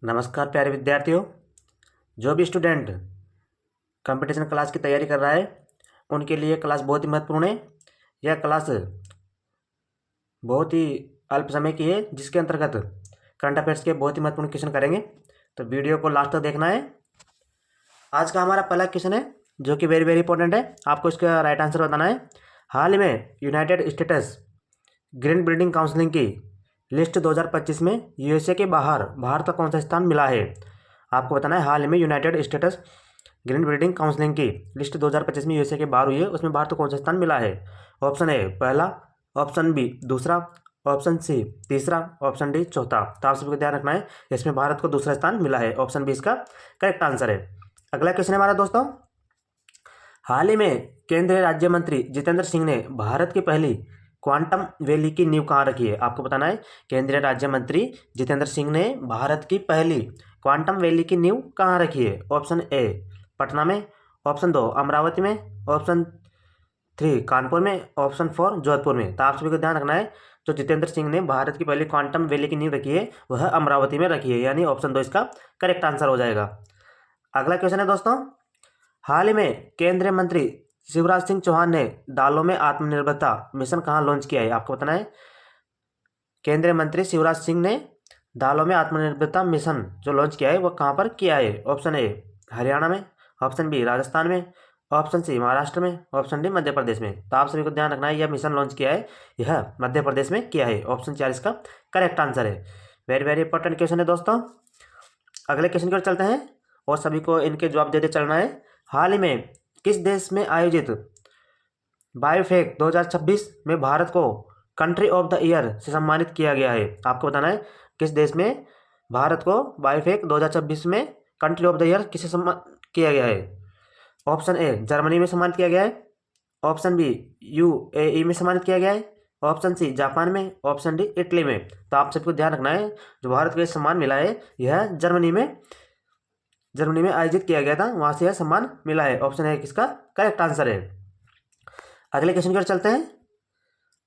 नमस्कार प्यारे विद्यार्थियों। जो भी स्टूडेंट कंपटीशन क्लास की तैयारी कर रहा है उनके लिए क्लास बहुत ही महत्वपूर्ण है। यह क्लास बहुत ही अल्प समय की है, जिसके अंतर्गत करंट अफेयर्स के बहुत ही महत्वपूर्ण क्वेश्चन करेंगे। तो वीडियो को लास्ट तक देखना है। आज का हमारा पहला क्वेश्चन है जो कि वेरी वेरी इंपॉर्टेंट है। आपको इसका राइट आंसर बताना है। हाल ही में United states green building counselling की लिस्ट 2025 में यूएसए के बाहर भारत का कौन सा स्थान मिला है। आपको बताना है हाल ही में United states green building counselling की लिस्ट 2025 में यूएसए के बाहर हुई है, उसमें भारत को कौन सा स्थान मिला है। ऑप्शन ए पहला, ऑप्शन बी दूसरा, ऑप्शन सी तीसरा, ऑप्शन डी चौथा। तो आप सभी को ध्यान रखना है, इसमें भारत को दूसरा स्थान मिला है। ऑप्शन बी इसका करेक्ट आंसर है। अगला क्वेश्चन है हमारा दोस्तों, हाल ही में केंद्रीय राज्य मंत्री जितेंद्र सिंह ने भारत की पहली क्वांटम वैली की नींव कहाँ रखी है। आपको बताना है केंद्रीय राज्य मंत्री जितेंद्र सिंह ने भारत की पहली क्वांटम वैली की नींव कहाँ रखी है। ऑप्शन ए पटना में, ऑप्शन दो अमरावती में, ऑप्शन थ्री कानपुर में, ऑप्शन फोर जोधपुर में। तो आप सभी को ध्यान रखना है, जो जितेंद्र सिंह ने भारत की पहली क्वांटम वैली की नींव रखी है वह अमरावती में रखी है, यानी ऑप्शन दो इसका करेक्ट आंसर हो जाएगा। अगला क्वेश्चन है दोस्तों, हाल ही में केंद्रीय मंत्री शिवराज सिंह चौहान ने दालों में आत्मनिर्भरता मिशन कहाँ लॉन्च किया है। आपको बताना है केंद्रीय मंत्री शिवराज सिंह ने दालों में आत्मनिर्भरता मिशन जो लॉन्च किया है वो कहाँ पर किया है। ऑप्शन ए हरियाणा में, ऑप्शन बी राजस्थान में, ऑप्शन सी महाराष्ट्र में, ऑप्शन डी मध्य प्रदेश में। तो आप सभी को ध्यान रखना है, यह मिशन लॉन्च किया है यह मध्य प्रदेश में किया है। ऑप्शन 4 इसका करेक्ट आंसर है। वेरी वेरी इंपॉर्टेंट क्वेश्चन है दोस्तों। अगले क्वेश्चन की ओर चलते हैं और सभी को इनके जवाब देते चलना है। हाल ही में किस देश में आयोजित बायोफेक 2026 में भारत को कंट्री ऑफ द ईयर से सम्मानित किया गया है। आपको बताना है किस देश में भारत को बायोफेक 2026 में कंट्री ऑफ द ईयर किसे सम्मान किया गया है। ऑप्शन ए जर्मनी में सम्मानित किया गया है, ऑप्शन बी यूएई में सम्मानित किया गया है, ऑप्शन सी जापान में, ऑप्शन डी इटली में। तो आप सबको ध्यान रखना है, जो भारत को यह सम्मान मिला है यह जर्मनी में आयोजित किया गया था, वहां से यह सम्मान मिला है। ऑप्शन ए किसका करेक्ट आंसर है। अगले क्वेश्चन की ओर चलते हैं।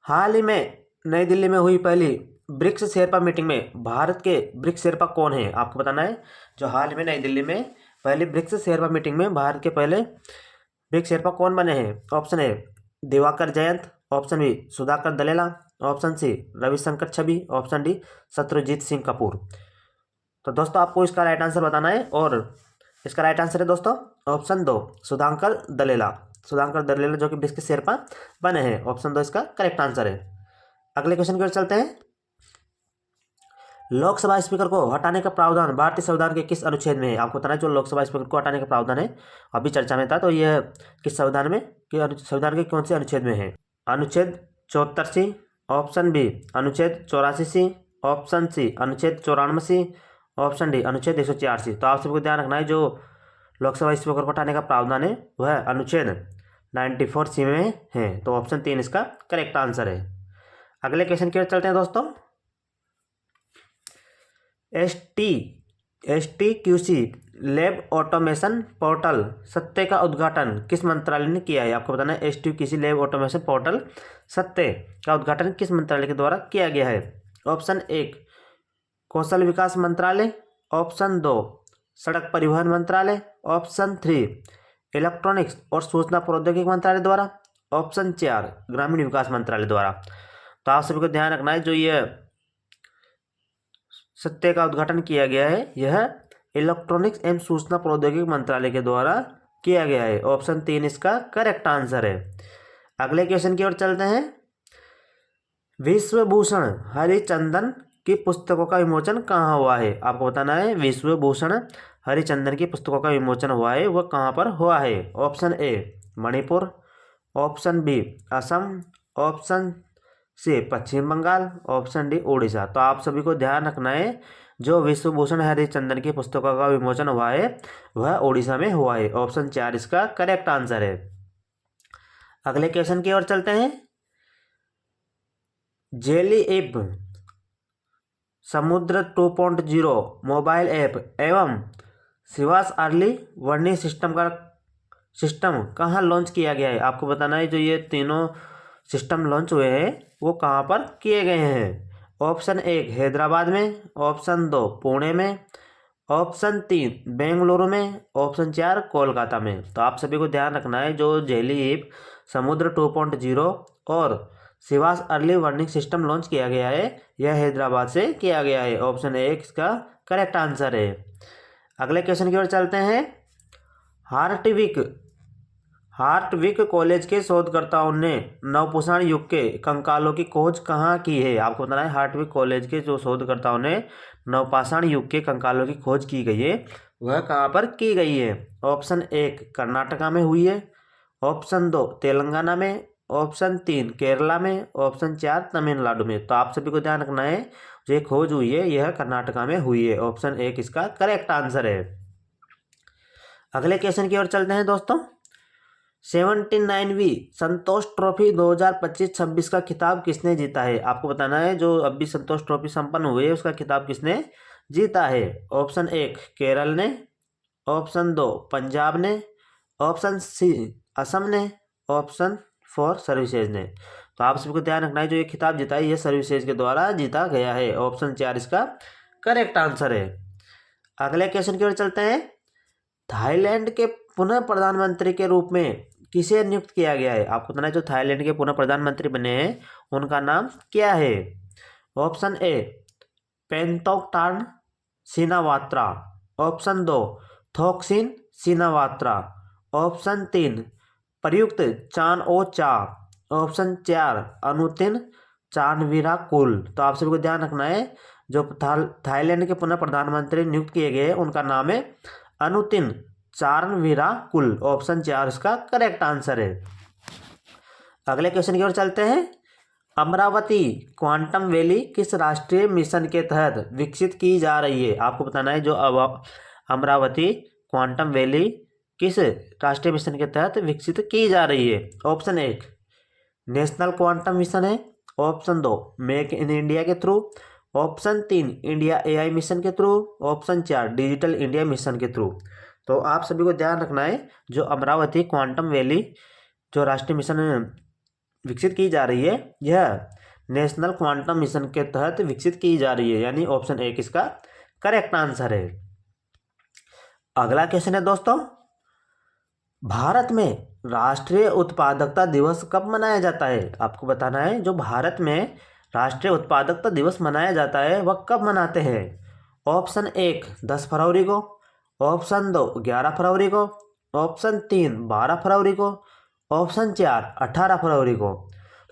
हाल ही में नई दिल्ली में हुई पहली ब्रिक्स शेरपा मीटिंग में भारत के ब्रिक्स शेरपा कौन है। आपको बताना है, जो हाल ही में नई दिल्ली में पहली ब्रिक्स शेरपा मीटिंग में भारत के पहले ब्रिक्स शेरपा कौन बने हैं। Option A Divakar Jayant, option B Sudhakar Dalela, option C Ravishankar Chhavi, option D Shatrujeet Singh Kapoor. तो दोस्तों आपको इसका राइट आंसर बताना है और इसका राइट आंसर है दोस्तों ऑप्शन दो सुधाकर दलेला जो कि ब्रिक्स के शेरपा बने हैं। ऑप्शन दो इसका करेक्ट आंसर है। अगले क्वेश्चन की ओर चलते हैं। लोकसभा स्पीकर को हटाने का प्रावधान भारतीय संविधान के किस अनुच्छेद में है। आपको बताना है जो लोकसभा स्पीकर को हटाने का प्रावधान है अभी चर्चा में था, तो यह किस संविधान में संविधान के कौन से अनुच्छेद में है। अनुच्छेद 74C, ऑप्शन बी अनुच्छेद 84C, ऑप्शन सी अनुच्छेद 94C, ऑप्शन डी अनुच्छेद 104C। तो आप सबको ध्यान रखना है, जो लोकसभा स्पीकर को हटाने का प्रावधान है वह अनुच्छेद 94C में है। तो ऑप्शन 3 इसका करेक्ट आंसर है। अगले क्वेश्चन की ओर चलते हैं दोस्तों। STQC लैब ऑटोमेशन पोर्टल सत्ते का उद्घाटन किस मंत्रालय ने किया है। आपको बताना है STQC लैब ऑटोमेशन पोर्टल सत्ते का उद्घाटन किस मंत्रालय के द्वारा किया गया है। ऑप्शन एक कौशल विकास मंत्रालय, ऑप्शन दो सड़क परिवहन मंत्रालय, ऑप्शन थ्री इलेक्ट्रॉनिक्स और सूचना प्रौद्योगिकी मंत्रालय द्वारा, ऑप्शन चार ग्रामीण विकास मंत्रालय द्वारा। तो आप सभी को ध्यान रखना है, जो यह सत्ते का उद्घाटन किया गया है यह इलेक्ट्रॉनिक्स एवं सूचना प्रौद्योगिकी मंत्रालय के द्वारा किया गया है। ऑप्शन 3 इसका करेक्ट आंसर है। अगले क्वेश्चन की ओर चलते हैं। विश्वभूषण हरिचंदन की पुस्तकों का विमोचन कहाँ हुआ है। आपको बताना है विश्वभूषण हरिचंदन की पुस्तकों का विमोचन हुआ है वह कहाँ पर हुआ है। Option A Manipur, option B Assam, option C Paschim Bangal, option D Orissa. तो आप सभी को ध्यान रखना है, जो विश्वभूषण हरिचंदन की पुस्तकों का विमोचन हुआ है वह उड़ीसा में हुआ है। ऑप्शन 4 इसका करेक्ट आंसर है। अगले क्वेश्चन की ओर चलते हैं। जेली ऐप समुद्र 2.0 मोबाइल ऐप एवं शिवास अर्ली वार्निंग सिस्टम कहाँ लॉन्च किया गया है। आपको बताना है, जो ये तीनों सिस्टम लॉन्च हुए हैं वो कहाँ पर किए गए हैं। ऑप्शन एक हैदराबाद में, ऑप्शन दो पुणे में, ऑप्शन 3 बेंगलुरु में, ऑप्शन 4 कोलकाता में। तो आप सभी को ध्यान रखना है जो जेली हिप समुद्र 2.0 और Shivas early warning system launch किया गया है, यह हैदराबाद से किया गया है। ऑप्शन ए इसका करेक्ट आंसर है। अगले क्वेश्चन की ओर चलते हैं। हार्टविक कॉलेज के शोधकर्ताओं ने नवपाषाण युग के कंकालों की खोज कहाँ की है? आपको बताना है हार्टविक कॉलेज के जो शोधकर्ताओं ने नवपाषाण युग के कंकालों की खोज की गई है वह कहाँ पर की गई है? ऑप्शन 1 कर्नाटका में हुई है, ऑप्शन 2 तेलंगाना में, ऑप्शन 3 केरला में, ऑप्शन 4 तमिलनाडु में। तो आप सभी को ध्यान रखना है जो ये खोज हुई है यह कर्नाटका में हुई है। ऑप्शन 1 इसका करेक्ट आंसर है। अगले क्वेश्चन की ओर चलते हैं दोस्तों। 79वीं संतोष ट्रॉफी 2025-26 का खिताब किसने जीता है? आपको बताना है जो अभी संतोष ट्रॉफी संपन्न हुई है उसका खिताब किसने जीता है? ऑप्शन 1 केरल ने, ऑप्शन 2 पंजाब ने, ऑप्शन सी असम ने, ऑप्शन 4 सर्विसेज ने। तो आप सभी को ध्यान रखना है जो ये खिताब जीता है यह सर्विसेज के द्वारा जीता गया है। ऑप्शन 4 इसका करेक्ट आंसर है। अगले क्वेश्चन की ओर चलते हैं। थाईलैंड के पुनः प्रधानमंत्री के रूप में किसे नियुक्त किया गया है? आपको बताना है जो थाईलैंड के पुनः प्रधानमंत्री बने हैं उनका नाम क्या है? ऑप्शन ए पेंटोकटार्न सिनावात्रा, ऑप्शन 2 थोक्सिन सिनावात्रा, ऑप्शन 3 प्रयुक्त चान ओ चा, ऑप्शन 4 अनुतिन चानविराकुल। तो आप सभी को ध्यान रखना है जो थाईलैंड के पुनः प्रधानमंत्री नियुक्त किए गए उनका नाम है अनुतिन चानविराकुल। ऑप्शन 4 इसका करेक्ट आंसर है। अगले क्वेश्चन की ओर चलते हैं। अमरावती क्वांटम वैली किस राष्ट्रीय मिशन के तहत विकसित की जा रही है? आपको बताना है जो अमरावती क्वांटम वैली किस राष्ट्रीय मिशन के तहत विकसित की जा रही है? ऑप्शन 1 नेशनल क्वांटम मिशन है, ऑप्शन 2 मेक इन इंडिया के थ्रू, ऑप्शन 3 इंडिया AI मिशन के थ्रू, ऑप्शन 4 डिजिटल इंडिया मिशन के थ्रू। तो आप सभी को ध्यान रखना है जो अमरावती क्वांटम वैली जो राष्ट्रीय मिशन विकसित की जा रही है यह नेशनल क्वांटम मिशन के तहत विकसित की जा रही है, यानी ऑप्शन 1 इसका करेक्ट आंसर है। अगला क्वेश्चन है दोस्तों। भारत में राष्ट्रीय उत्पादकता दिवस कब मनाया जाता है? आपको बताना है जो भारत में राष्ट्रीय उत्पादकता दिवस मनाया जाता है वह कब मनाते हैं? ऑप्शन 1 10 फरवरी को, ऑप्शन 2 11 फरवरी को, ऑप्शन 3 12 फरवरी को, ऑप्शन 4 18 फरवरी को।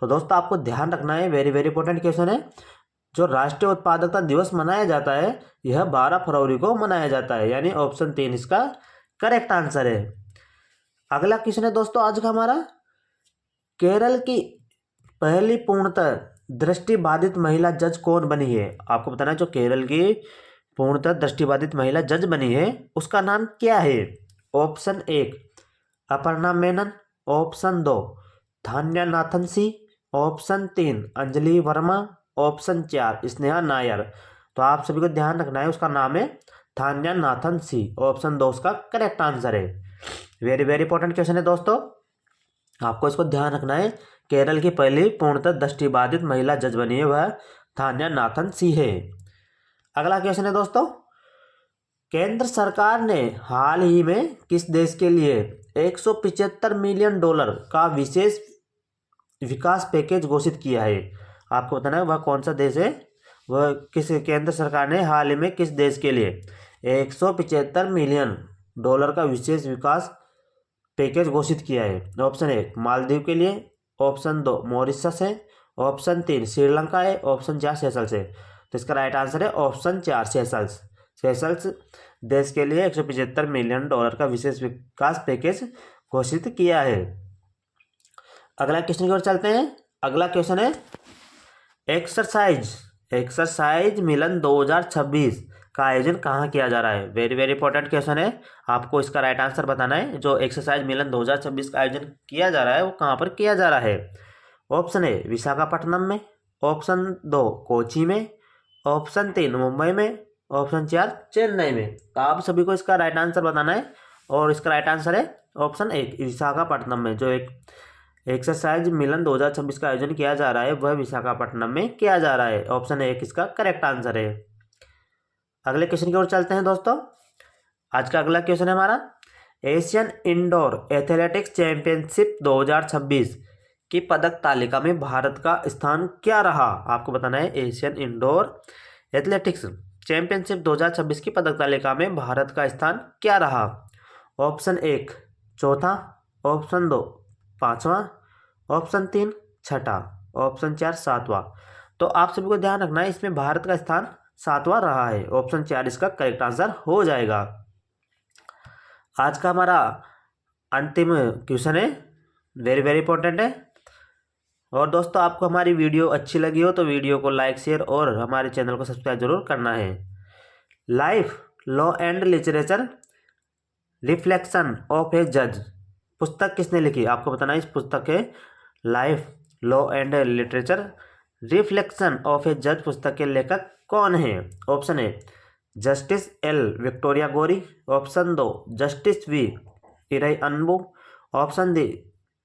तो दोस्तों आपको ध्यान रखना है वेरी वेरी इंपॉर्टेंट क्वेश्चन है। जो राष्ट्रीय उत्पादकता दिवस मनाया जाता है यह 12 फरवरी को मनाया जाता है, यानी ऑप्शन 3 इसका करेक्ट आंसर है। अगला क्वेश्चन है दोस्तों आज का हमारा। केरल की पहली पूर्णतः दृष्टिबाधित महिला जज कौन बनी है? आपको बताना है जो केरल की पूर्णतः दृष्टिबाधित महिला जज बनी है उसका नाम क्या है? Option 1 Aparna Menon, option 2 धान्या Nathan सी, ऑप्शन 3 अंजलि वर्मा, ऑप्शन 4 स्नेहा नायर। तो आप सभी को ध्यान रखना है उसका नाम है धान्या नाथन सी। ऑप्शन 2 उसका करेक्ट आंसर है। वेरी वेरी इंपॉर्टेंट क्वेश्चन है दोस्तों, आपको इसको ध्यान रखना है। केरल की पहली पूर्णतः दृष्टिबाधित महिला जज बनी है वह धान्या नाथन सी है। अगला क्वेश्चन है दोस्तों। केंद्र सरकार ने हाल ही में किस देश के लिए 175 मिलियन डॉलर का विशेष विकास पैकेज घोषित किया है? आपको बताना है वह कौन सा देश है, वह किस केंद्र सरकार ने हाल ही में किस देश के लिए 175 मिलियन डॉलर का विशेष विकास पैकेज घोषित किया है? ऑप्शन 1 मालदीव के लिए, ऑप्शन 2 मॉरिशस है, ऑप्शन 3 श्रीलंका है, ऑप्शन 4 सेशल्स है। तो इसका राइट आंसर है ऑप्शन 4 सेशल्स। सेशल्स देश के लिए 175 मिलियन डॉलर का विशेष विकास पैकेज घोषित किया है। अगला क्वेश्चन की ओर चलते हैं। अगला क्वेश्चन है एक्सरसाइज मिलन 2026 का आयोजन कहाँ किया जा रहा है? वेरी वेरी इंपॉर्टेंट क्वेश्चन है, आपको इसका राइट आंसर बताना है। जो एक्सरसाइज मिलन 2026 का आयोजन किया जा रहा है वो कहाँ पर किया जा रहा है? ऑप्शन 1 विशाखापट्टनम में, ऑप्शन 2 कोची में, ऑप्शन 3 मुंबई में, ऑप्शन 4 चेन्नई में। तो आप सभी को इसका राइट आंसर बताना है और इसका राइट आंसर है ऑप्शन 1 विशाखापट्टनम में। जो एक एक्सरसाइज मिलन 2026 का आयोजन किया जा रहा है वह विशाखापट्टनम में किया जा रहा है। ऑप्शन 1 इसका करेक्ट आंसर है। अगले क्वेश्चन की ओर चलते हैं दोस्तों। आज का अगला क्वेश्चन है हमारा, एशियन इंडोर एथलेटिक्स चैंपियनशिप 2026 की पदक तालिका में भारत का स्थान क्या रहा। आपको बताना है एशियन इंडोर एथलेटिक्स चैंपियनशिप 2026 की पदक तालिका में भारत का स्थान क्या रहा। ऑप्शन 1 चौथा, ऑप्शन 2 पाँचवा, ऑप्शन 3 छठा, ऑप्शन 4 सातवां। तो आप सभी को ध्यान रखना है, इसमें भारत का स्थान सातवां रहा है। ऑप्शन 4 इसका करेक्ट आंसर हो जाएगा। आज का हमारा अंतिम क्वेश्चन है, वेरी वेरी इंपॉर्टेंट है। और दोस्तों आपको हमारी वीडियो अच्छी लगी हो तो वीडियो को लाइक शेयर और हमारे चैनल को सब्सक्राइब जरूर करना है। Life law and literature reflection of a जज पुस्तक किसने लिखी। आपको बताना है इस पुस्तक के life law and literature reflection of a जज पुस्तक के लेखक कौन है। Option A justice L Victoria Gowri, option 2 justice V Irai Anbu, option D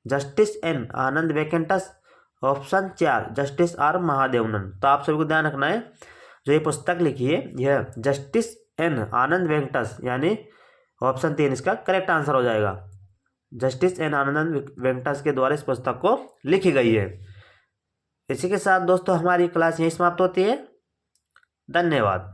justice N Anand Venkatesh, option 4 justice R Mahadevan. तो आप सभी को ध्यान रखना है, जो ये पुस्तक लिखी है यह जस्टिस एन आनंद वेंकटस, यानी ऑप्शन 3 इसका करेक्ट आंसर हो जाएगा। जस्टिस एन आनंद वेंकटस के द्वारा इस पुस्तक को लिखी गई है। इसी के साथ दोस्तों हमारी क्लास यहीं समाप्त होती है। धन्यवाद।